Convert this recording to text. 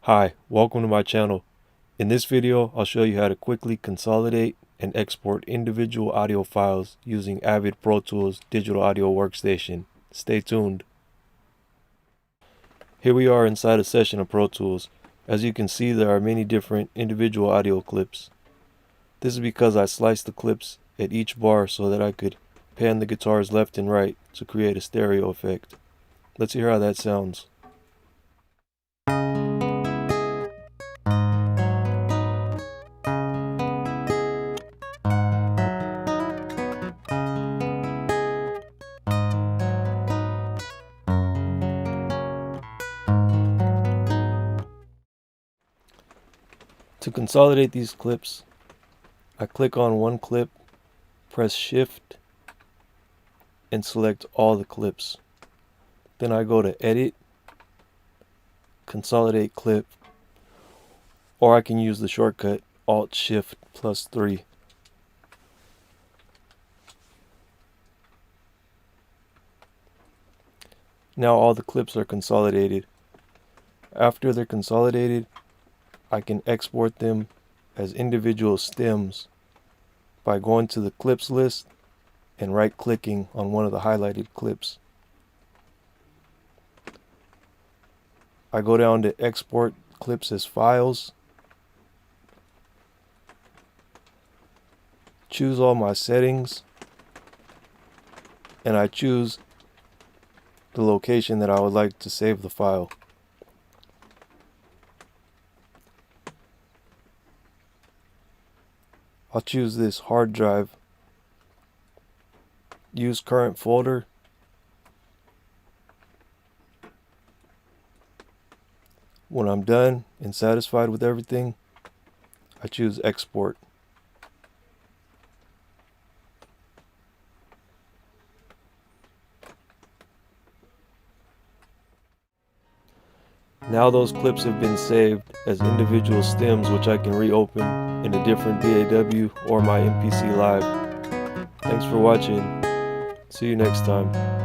Hi, welcome to my channel. In this video, I'll show you how to quickly consolidate and export individual audio files using Avid Pro Tools Digital Audio Workstation. Stay tuned. Here we are inside a session of Pro Tools. As you can see, there are many different individual audio clips. This is because I sliced the clips at each bar so that I could pan the guitars left and right to create a stereo effect. Let's hear how that sounds. To consolidate these clips, I click on one clip, press Shift, and select all the clips. Then I go to Edit, Consolidate Clip, or I can use the shortcut Alt-Shift+3. Now all the clips are consolidated. After they're consolidated, I can export them as individual stems by going to the clips list and right-clicking on one of the highlighted clips. I go down to Export Clips as Files, choose all my settings, and I choose the location that I would like to save the file. I'll choose this hard drive. Use current folder. When I'm done and satisfied with everything, I choose export. Now those clips have been saved as individual stems, which I can reopen in a different DAW or my MPC Live. Thanks for watching. See you next time.